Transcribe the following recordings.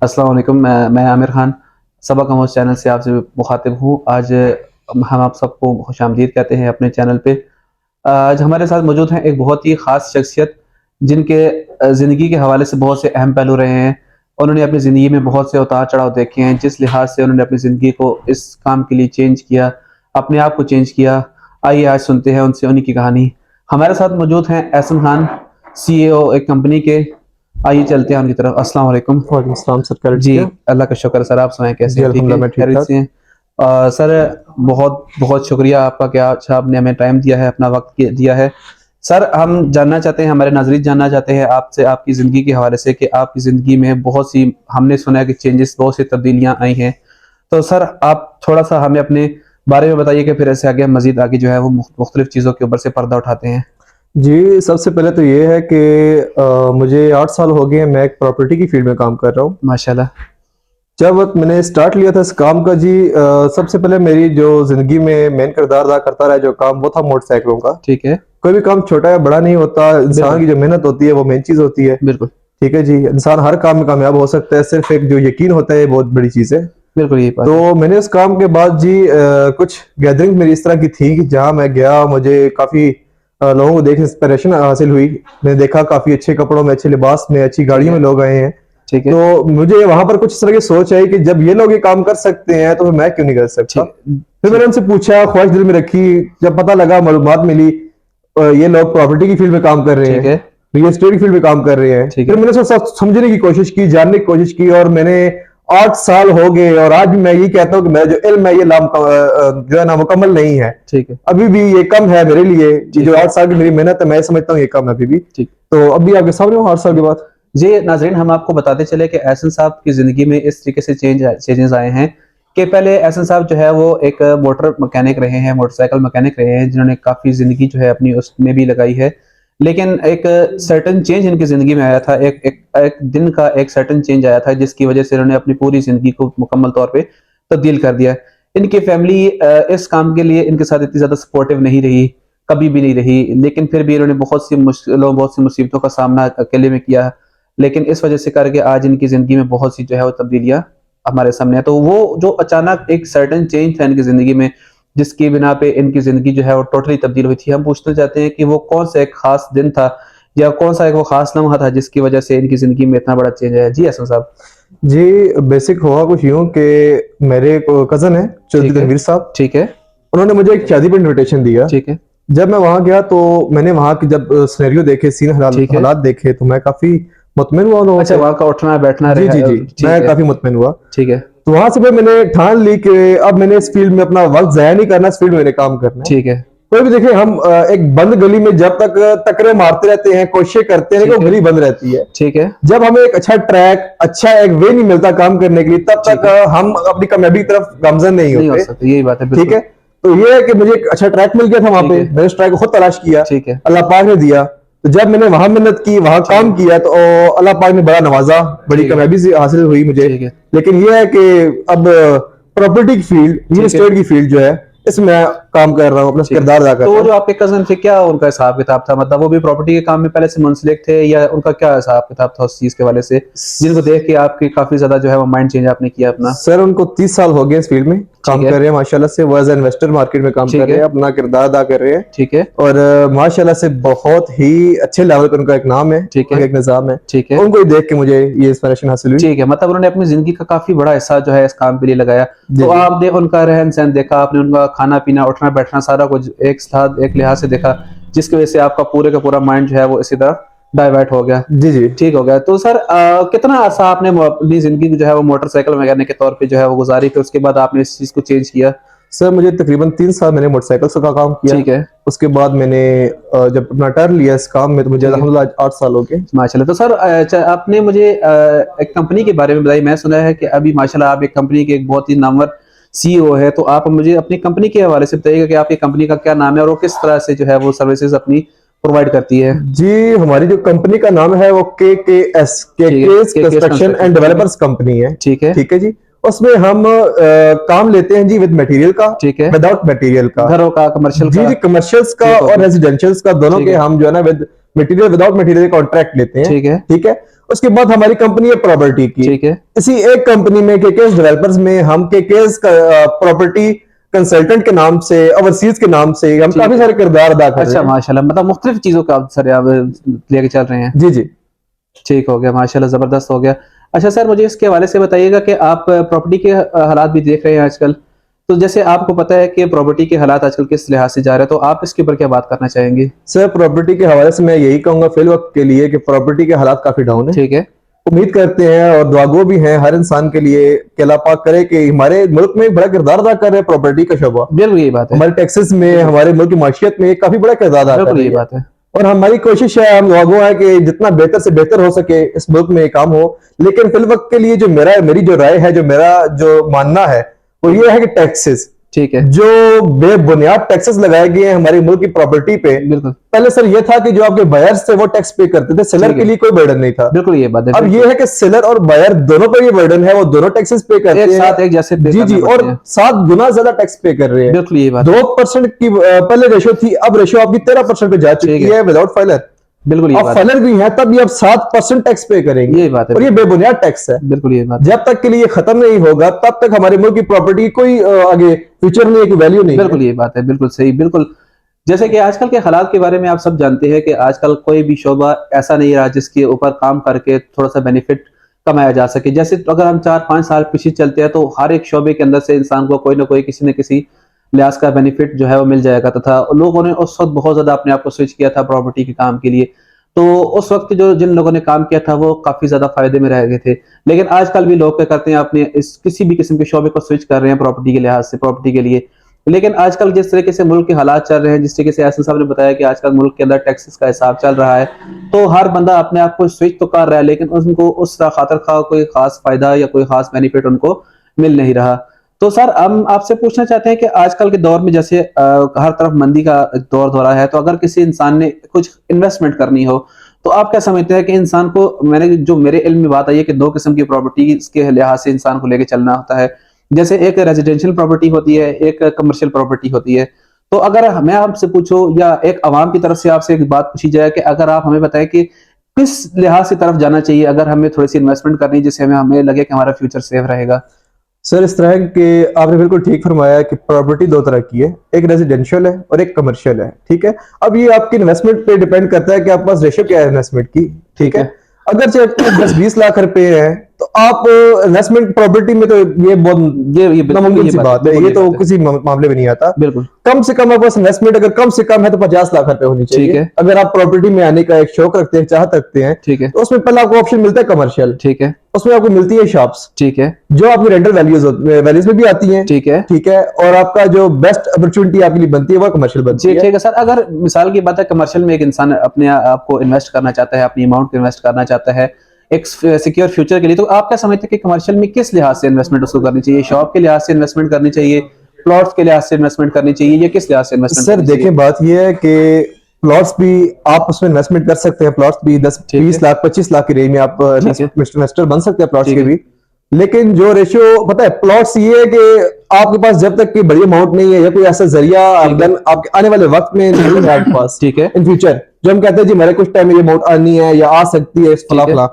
अस्सलाम वालेकुम। मैं आमिर खान सबक आमोज़ चैनल से आपसे मुखातिब हूँ। आज हम आप सबको खुशामदीद कहते हैं अपने चैनल पे। आज हमारे साथ मौजूद हैं एक बहुत ही ख़ास शख्सियत जिनके ज़िंदगी के हवाले से बहुत से अहम पहलू रहे हैं। उन्होंने अपनी ज़िंदगी में बहुत से उतार-चढ़ाव देखे हैं, जिस लिहाज से उन्होंने अपनी ज़िंदगी को इस काम के लिए चेंज किया, अपने आप को चेंज किया। आइए आज सुनते हैं उनसे उन्हीं की कहानी। हमारे साथ मौजूद हैं एहसन खान, सीईओ एक कंपनी के। आइए चलते हैं उनकी तरफ। अस्सलाम वालेकुम। वालेकुम सलाम सर, क्या जी, ठीक है? अल्लाह का शुक्र सर, आप सुनाएँ कैसे जी हैं? ठीक अल्हम्दुलिल्लाह हैं? मैं खैरियत ठीक-ठाक। से हैं? सर बहुत-बहुत शुक्रिया आपका कि अच्छा आपने हमें टाइम दिया है, अपना वक़्त दिया है। सर हम जानना चाहते हैं, हमारे नाज़रीन जानना चाहते हैं आपसे आपकी ज़िंदगी के हवाले से कि आपकी ज़िंदगी में बहुत सी हमने सुना है कि चेंजेस बहुत सी तब्दीलियाँ आई हैं। तो सर आप थोड़ा-सा हमें अपने बारे में बताइए कि फिर ऐसे आगे हम मज़ीद आगे जो है वो मुख्तलिफ़ चीज़ों के ऊपर से पर्दा उठाते हैं। जी, सबसे पहले तो ये है कि मुझे 8 साल हो गए हैं, मैं एक प्रॉपर्टी की फ़ील्ड में काम कर रहा हूँ। माशाल्लाह। जब वक़्त मैंने स्टार्ट लिया था इस काम का जी, सबसे पहले मेरी जो ज़िंदगी में मेन किरदार अदा करता रहा जो काम, वो था मोटरसाइकिलों का। ठीक है, कोई भी काम छोटा या बड़ा नहीं होता, इंसान बिल्कुल, की जो मेहनत होती है वो मेन चीज़ होती है। बिल्कुल, ठीक है जी, इंसान हर काम में कामयाब हो सकता है, सिर्फ़ एक जो यकीन होता है ये बहुत बड़ी चीज़ है। बिल्कुल यही बात है। तो मैंने उस काम के बाद जी कुछ गैदरिंग मेरी इस तरह की थी कि जहाँ मैं गया, मुझे काफ़ी लोगों को देख इंस्पिरेशन हासिल हुई। मैंने देखा काफ़ी अच्छे कपड़ों में, अच्छे लिबास में, अच्छी ठीक गाड़ियों है, में लोग आए हैं। ठीक है, तो मुझे वहाँ पर कुछ इस तरह की सोच आई कि जब ये लोग ये काम कर सकते हैं, तो फिर मैं क्यों नहीं कर सकता? ठीक फिर मैंने ठीक उनसे पूछा, ख्वाहिश दिल में रखी, जब पता लगा, मालूमात मिली, ये लोग प्रॉपर्टी की फील्ड में काम कर रहे ठीक हैं, है, रियल एस्टेट की फील्ड में काम कर रहे हैं। ठीक फिर है, मैंने उसको समझने की कोशिश की, जानने की कोशिश की, और मैंने 8 साल हो गए और आज भी मैं यही कहता हूँ कि मेरा जो इल्म है ये जो है ना मुकम्मल नहीं है। ठीक है, अभी भी ये कम है मेरे लिए। ये ठीक जो है, 8 साल की मेरी मेहनत है, मैं समझता हूँ ये कम है अभी भी। ठीक। तो अभी आपके सामने हूँ 8 साल के बाद। जी, नाज़रीन हम आपको बताते चले कि एहसन साहब की ज़िंदगी में इस तरीके से चेंजेज़ आए हैं कि पहले एहसन साहब जो है वो एक मोटर मैकेनिक रहे हैं, मोटरसाइकिल मैकेनिक रहे हैं, जिन्होंने काफ़ी ज़िंदगी जो है अपनी उसमें भी लगाई है। लेकिन एक सर्टेन चेंज इनकी ज़िंदगी में आया था, एक एक एक दिन का एक सर्टेन चेंज आया था जिसकी वज़ह से इन्होंने अपनी पूरी ज़िंदगी को मुकम्मल तौर पे तब्दील कर दिया। इनकी फैमिली इस काम के लिए इनके साथ इतनी ज़्यादा सपोर्टिव नहीं रही, कभी भी नहीं रही, लेकिन फिर भी इन्होंने बहुत सी मुश्किलों, बहुत सी मुसीबतों का सामना अकेले में किया। लेकिन इस वजह से करके आज इनकी ज़िंदगी में बहुत सी जो है वो तब्दीलियाँ हमारे सामने है। तो वो जो अचानक एक सडन चेंज था इनकी ज़िंदगी में, जिसकी बिना पे इनकी ज़िंदगी जो है वो टोटली तब्दील हुई थी। हम पूछना चाहते हैं कि वो कौन-सा एक ख़ास दिन था या कौन-सा एक वो ख़ास लम्हा था जिसकी वजह से इनकी ज़िंदगी में इतना बड़ा चेंज आया? जी, हसन साहब। जी, बेसिक हुआ कुछ यूँ कि मेरे को कज़न है, चौधरी ठीक है, तनवीर साहब। ठीक है, उन्होंने मुझे एक शादी पर इन्विटेशन दिया। ठीक है, जब मैं वहाँ गया तो मैंने वहाँ की जब सिनेरियो देखे, सीन ठीक है। हालात देखे, तो मैं काफ़ी मुतमिन हुआ उन लोगों अच्छा से। वहाँ का उठना-बैठना जी, जी, जी। ठीक मैं है, काफ़ी मुतमिन हुआ। ठीक है, तो वहाँ से फिर मैंने ठान ली कि अब मैंने इस फ़ील्ड में अपना वक़्त ज़ाया नहीं करना, इस फ़ील्ड में मैंने काम करना है। ठीक है, कोई भी देखिए, हम एक बंद गली में जब तक टकरे मारते रहते हैं, कोशिशें करते हैं, लेकिन ठीक वो है, गली बंद रहती है। ठीक है, जब हमें एक अच्छा ट्रैक, अच्छा एक वे नहीं मिलता काम करने के लिए, तब ठीक तक है। हम अपनी कामयाबी की तरफ गामज़न नहीं नहीं हो होते। सकती, यही बात है, ठीक बिल्कुल। है? तो ये है कि मुझे एक अच्छा ट्रैक मिल गया था वहाँ ठीक पे। है, मैंने उस ट्रैक को खुद तलाश किया, ठीक है, अल्लाह पाक ने दिया। तो जब मैंने वहाँ मेहनत की, वहाँ ठीक काम है, किया, तो अल्लाह पाक ने बड़ा नवाज़ा, बड़ी ठीक है, कामयाबी से हासिल हुई मुझे। ठीक है, लेकिन ये है कि अब प्रॉपर्टी की फील्ड, रियल ठीक है। एस्टेट की फील्ड जो है, इसमें मैं काम कर रहा हूँ, अपना ठीक है। किरदार अदा कर तो रहा वो हूँ। जो आपके कज़न थे, क्या उनका हिसाब-किताब था? मतलब वो भी प्रॉपर्टी के काम में पहले से मुंसलिक थे या उनका क्या हिसाब-किताब था उस चीज़ के हवाले से, जिनको देख के आपकी काफ़ी ज़्यादा जो है वो माइंड चेंज आपने किया अपना? सर उनको 30 साल हो गए इस फील्ड में ठीक काम है, कर रहे हैं, माशाल्लाह से। वो एज इन्वेस्टर मार्केट में काम कर ठीक रहे है, हैं, अपना किरदार अदा कर रहे हैं। ठीक है, और माशाल्लाह से बहुत ही अच्छे लेवल पे उनका एक नाम है, ठीक उनका है, एक निज़ाम है। ठीक है, उनको ही देख के मुझे ये इंस्पिरेशन हासिल हुई। ठीक है। मतलब उन्होंने अपनी ज़िंदगी का काफ़ी बड़ा हिस्सा जो है इस काम के लिए लगाया। जी, तो जी। आपने उनका रहन-सहन देखा, आपने उनका खाना-पीना, उठना-बैठना सारा कुछ एक लिहाज से देखा, जिसकी वज़ह से आपका पूरे का पूरा माइंड जो है वो इसी तरफ डाइवर्ट हो गया। जी, जी। ठीक हो गया। तो सर कितना अर्सा आपने अपनी ज़िंदगी को जो है वो मोटरसाइकिल मैकेनिक के तौर पे जो है वो गुज़ारी, फिर उसके बाद आपने इस चीज़ को चेंज किया? सर मुझे तकरीबन 3 साल मैंने मोटरसाइकिल्स का काम किया। ठीक है, उसके बाद मैंने जब अपना टर्न लिया इस काम में, तो मुझे ठीक है। अल्हम्दुलिल्लाह आज 8 साल हो गए। माशाल्लाह। तो सर आपने मुझे एक कंपनी के बारे में बताइए। मैं सुना है कि अभी माशाल्लाह आप एक कंपनी के एक बहुत ही नामवर सीईओ हैं। तो आप मुझे अपनी कंपनी के हवाले से बताइएगा कि आपकी कंपनी का क्या नाम है और वो किस तरह से जो है वो सर्विसेज़ अपनी प्रोवाइड करती है? जी, हमारी जो कंपनी का नाम है वो केकेएस, ठीक है, केकेएस केकेएस कंस्ट्रक्शन कंस्ट्रक्शन एंड ठीक है, डेवलपर्स कंपनी है। ठीक है, ठीक है जी। उसमें हम काम लेते हैं जी विद मटेरियल का, ठीक है। विदाउट मटेरियल का। घरों का, कमर्शियल जी, का? जी, कमर्शियल्स का ठीक हो और गया, रेजिडेंशियल्स का, दोनों ठीक के है, हम जो है ना with material without material contract लेते हैं, ठीक है, ठीक है। उसके बाद हमारी कंपनी है प्रॉपर्टी की, ठीक है, इसी एक कंपनी में केकेएस डेवलपर्स में हम केकेएस प्रॉपर्टी कंसल्टेंट के नाम से, ओवरसीज के नाम से हम ठीक काफी है। सारे किरदार अदा कर अच्छा रहे हैं। माशाल्लाह, मतलब मुख्तलिफ चीजों का आप सर आप लेके चल रहे हैं। जी जी। ठीक हो गया, माशाल्लाह जबरदस्त हो गया। अच्छा सर, मुझे इसके हवाले से बताइएगा कि आप प्रॉपर्टी के हालात भी देख रहे हैं आजकल, तो जैसे आपको पता है कि प्रॉपर्टी के हालात आजकल किस लिहाज से जा रहे हैं, तो आप इसके ऊपर क्या बात करना चाहेंगे? सर प्रॉपर्टी के हवाले से मैं यही कहूंगा फिल वक्त के लिए कि प्रॉपर्टी के हालात काफी डाउन है। ठीक है, उम्मीद करते हैं और दुआगो भी हैं हर इंसान के लिए कि अल्लाह पाक करे कि हमारे मुल्क में एक बड़ा किरदार अदा कर रहे हैं प्रॉपर्टी का शोबा। बिल्कुल यही बात है, हमारे टैक्सेस में, हमारे मुल्क की माशियत में एक काफी बड़ा किरदार अदा कर बिल्कुल रही यही है। बात है। और हमारी कोशिश है, हम दुआगो है कि जितना बेहतर से बेहतर हो सके इस मुल्क में ये काम हो। लेकिन फिल वक्त के लिए जो मेरी जो राय है, जो मेरा जो मानना है वो ये है कि टैक्सेस ठीक है, जो बेबुनियाद टैक्सेस लगाए गए हैं हमारी मुल्क की प्रॉपर्टी पे, बिल्कुल, पहले सर ये था कि जो आपके बायर्स थे वो टैक्स पे करते थे, सेलर ठीक के है, लिए कोई बर्डन नहीं था। बिल्कुल ये बात है, अब बिल्कुल। ये है कि सेलर और बायर दोनों पर ये बर्डन है, वो दोनों टैक्सेस पे करते एक हैं, साथ एक जैसे पे जी करने जी, पड़ते और हैं। 7 गुना ज्यादा टैक्स पे कर रहे हैं। बिल्कुल यही बात है, 2% की पहले रेशो थी, अब रेशो आपकी 13% पे जा ठीक चुकी है, है विदाउट फाइलर। बिल्कुल ये अब बात है, फाइलर भी है तब भी अब 7% टैक्स पे करेंगे, यही बात है, और ये बेबुनियाद टैक्स है। बिल्कुल ये बात है, जब तक के लिए खत्म नहीं होगा तब तक हमारे मुल्क की प्रॉपर्टी की कोई आगे फ्यूचर में एक वैल्यू नहीं है। बिल्कुल ये बात है, बिल्कुल सही, बिल्कुल। जैसे कि आजकल के हालात के बारे में आप सब जानते हैं कि आजकल कोई भी शोबा ऐसा नहीं रहा जिसके ऊपर काम करके थोड़ा सा बेनिफिट कमाया जा सके। जैसे तो अगर हम 4-5 साल पीछे चलते हैं तो हर एक शोबे के अंदर से इंसान को कोई ना कोई किसी न किसी लिहाज का बेनिफिट जो है वो मिल जाएगा, तथा लोगों ने उस वक्त बहुत ज्यादा अपने आप को स्विच किया था प्रॉपर्टी के काम के लिए। तो उस वक्त जो जिन लोगों ने काम किया था वो काफी ज्यादा फायदे में रह गए थे। लेकिन आजकल भी लोग क्या करते हैं, अपने इस किसी भी किस्म के शोबे को स्विच कर रहे हैं प्रॉपर्टी के लिहाज से, प्रॉपर्टी के लिए। लेकिन आजकल जिस तरीके से मुल्क के हालात चल रहे हैं, जिस तरीके से एहसन साहब ने बताया कि आजकल मुल्क के अंदर टैक्सेस का हिसाब चल रहा है, तो हर बंदा अपने आप को स्विच तो कर रहा है, लेकिन उनको उस खातर का कोई खास फायदा या कोई खास बेनिफिट उनको मिल नहीं रहा। तो सर हम आपसे पूछना चाहते हैं कि आजकल के दौर में जैसे हर तरफ मंदी का दौर दौरा है, तो अगर किसी इंसान ने कुछ इन्वेस्टमेंट करनी हो, तो आप क्या समझते हैं कि इंसान को, मेरे इल्म में बात आई है कि 2 किस्म की प्रॉपर्टी के लिहाज से इंसान को लेके चलना होता है। जैसे एक रेजिडेंशियल प्रॉपर्टी होती है, एक कमर्शियल प्रॉपर्टी होती है। तो अगर मैं आपसे पूछूं या एक अवाम की तरफ से आपसे एक बात पूछी जाए कि अगर आप हमें बताएं कि किस लिहाज से तरफ जाना चाहिए अगर हमें थोड़ी सी इन्वेस्टमेंट करनी है जिससे हमें लगे कि हमारा फ्यूचर सेफ रहेगा? सर इस तरह के आपने बिल्कुल ठीक फरमाया कि प्रॉपर्टी 2 तरह की है, एक रेजिडेंशियल है और एक कमर्शियल है, ठीक है। अब ये आपकी इन्वेस्टमेंट पे डिपेंड करता है कि आपके पास रेशियो क्या है इन्वेस्टमेंट की, ठीक है। अगर चाहे 10-20 लाख रुपए है तो आप इन्वेस्टमेंट प्रॉपर्टी में तो ये बहुत ये नामुमकिन सी बात है, ये तो किसी मामले में नहीं आता। बिल्कुल कम से कम आपके पास इन्वेस्टमेंट अगर कम से कम है तो 50 लाख रुपए होनी ठीक चाहिए। है, अगर आप प्रॉपर्टी में आने का एक शौक रखते हैं, चाहत रखते हैं, ठीक है, तो उसमें पहला आपको ऑप्शन मिलता है कमर्शियल, ठीक है, उसमें आपको मिलती है शॉप्स, ठीक है, जो आपकी रेंटल वैल्यूज में भी आती हैं, ठीक है, ठीक है। और आपका जो बेस्ट अपॉर्चुनिटी आपके लिए बनती है वो कमर्शियल बनती जी है। ठीक है सर। अगर मिसाल की बात है, कमर्शियल में एक इंसान अपने आप को इन्वेस्ट करना चाहता है, अपनी अमाउंट को इन्वेस्ट करना चाहता है एक सिक्योर फ्यूचर के लिए, तो आप क्या समझते हैं कि कमर्शियल में किस लिहाज से इन्वेस्टमेंट उसको करनी चाहिए? शॉप के लिहाज से इन्वेस्टमेंट करनी चाहिए, प्लॉट्स के लिहाज से इन्वेस्टमेंट करनी चाहिए, या किस लिहाज से इन्वेस्टमेंट सर करनी चाहिए? देखें बात यह है कि प्लॉट्स भी आप उसमें इन्वेस्टमेंट कर सकते हैं, प्लॉट्स भी 10-20 लाख 25 लाख की रेंज में आप इन्वेस्टर बन सकते हैं प्लॉट्स के भी। लेकिन जो रेशियो पता है प्लॉट्स ये है कि आपके पास जब तक की बड़ी अमाउंट नहीं है या कोई ऐसा जरिया आमदन आपके आने वाले वक्त में नहीं है आपके पास, ठीक है, इन फ्यूचर जो हम कहते हैं जी मेरे कुछ टाइम में ये अमाउंट आनी है या आ सकती है फला फला,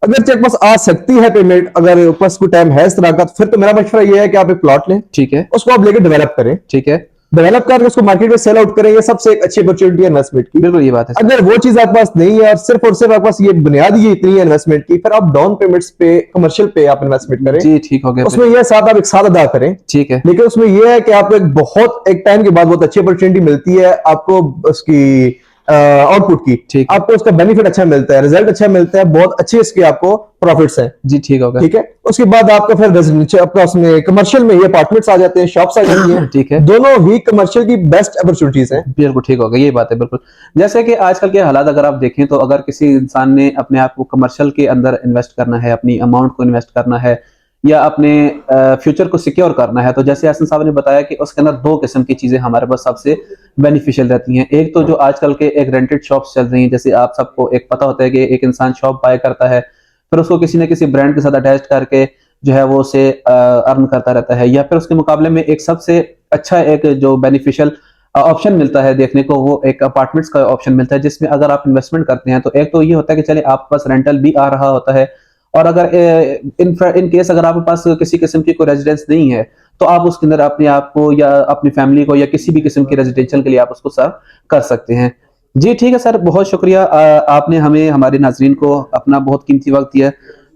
अगर चेक पास आ सकती है पेमेंट, अगर पास कोई टाइम है इस तरह का, तो फिर तो मेरा मशवरा ये है कि आप एक प्लॉट लें, ठीक है, उसको आप लेके डेवलप करें, ठीक है, डेवलप करके उसको मार्केट में सेल आउट करें, ये सबसे एक अच्छी अपॉर्चुनिटी है इन्वेस्टमेंट की। बिल्कुल ये बात है। अगर वो चीज आपके पास नहीं है और सिर्फ आपके पास ये बुनियादी ये इतनी है इन्वेस्टमेंट की, फिर आप डाउन पेमेंट्स पे कमर्शियल पे आप इन्वेस्टमेंट करें, जी ठीक हो गया, उसमें यह साथ आप एक साथ अदा करें, ठीक है, लेकिन उसमें यह है कि आपको एक टाइम के बाद बहुत अच्छी अपॉर्चुनिटी मिलती है आपको उसकी आउटपुट की, ठीक है, आपको उसका बेनिफिट अच्छा मिलता है, रिजल्ट अच्छा मिलता है, बहुत अच्छे इसके आपको प्रॉफिट्स हैं, जी ठीक हो गया, ठीक है। उसके बाद आपका फिर रेजिडेंशियल आपका उसमें कमर्शियल में ये अपार्टमेंट्स आ जाते हैं, शॉप्स आ जाती हैं, ठीक है, दोनों ही कमर्शियल की बेस्ट अपॉर्चुनिटीज हैं। बिल्कुल ठीक हो गया, ये बात है बिल्कुल। जैसे कि आजकल के हालात अगर आप देखें, तो अगर किसी इंसान ने अपने आप को कमर्शियल के अंदर इन्वेस्ट करना है, अपनी अमाउंट को इन्वेस्ट करना है, या अपने फ्यूचर को सिक्योर करना है, तो जैसे हसन साहब ने बताया कि उसके अंदर 2 किस्म की चीजें हमारे पास सबसे बेनिफिशियल रहती हैं। एक तो जो आजकल के एक रेंटेड शॉप्स चल रही हैं, जैसे आप सबको एक पता होता है कि एक इंसान शॉप बाय करता है, फिर उसको किसी न किसी ब्रांड के साथ अटैच करके जो है वो उसे अर्न करता रहता है, या फिर उसके मुकाबले में एक सबसे अच्छा एक जो बेनिफिशियल ऑप्शन मिलता है देखने को, वो एक अपार्टमेंट्स का ऑप्शन मिलता है, जिसमें अगर आप इन्वेस्टमेंट करते हैं तो एक तो ये होता है कि चले आपके पास रेंटल भी आ रहा होता है, और अगर इन केस अगर आपके पास किसी किस्म की कोई रेजिडेंस नहीं है तो आप उसके अंदर अपने आप को या अपनी फैमिली को या किसी भी किस्म की रेजिडेंशियल के लिए आप उसको सर्व कर सकते हैं। जी ठीक है सर, बहुत शुक्रिया, आपने हमें हमारे नाजरीन को अपना बहुत कीमती वक्त दिया,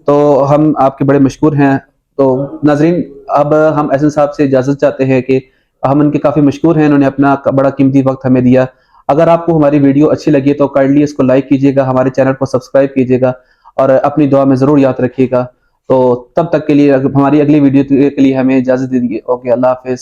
तो हम आपके बड़े मशहूर हैं। तो नाजरीन, अब हम एहसन साहब से इजाजत चाहते हैं कि हम उनके काफी मशहूर हैं, उन्होंने अपना बड़ा कीमती वक्त हमें दिया। अगर आपको हमारी वीडियो अच्छी लगी तो काइंडली इसको लाइक कीजिएगा, हमारे चैनल को सब्सक्राइब कीजिएगा और अपनी दुआ में जरूर याद रखिएगा। तो तब तक के लिए, हमारी अगली वीडियो के लिए हमें इजाजत दीजिए। ओके, अल्लाह हाफिज।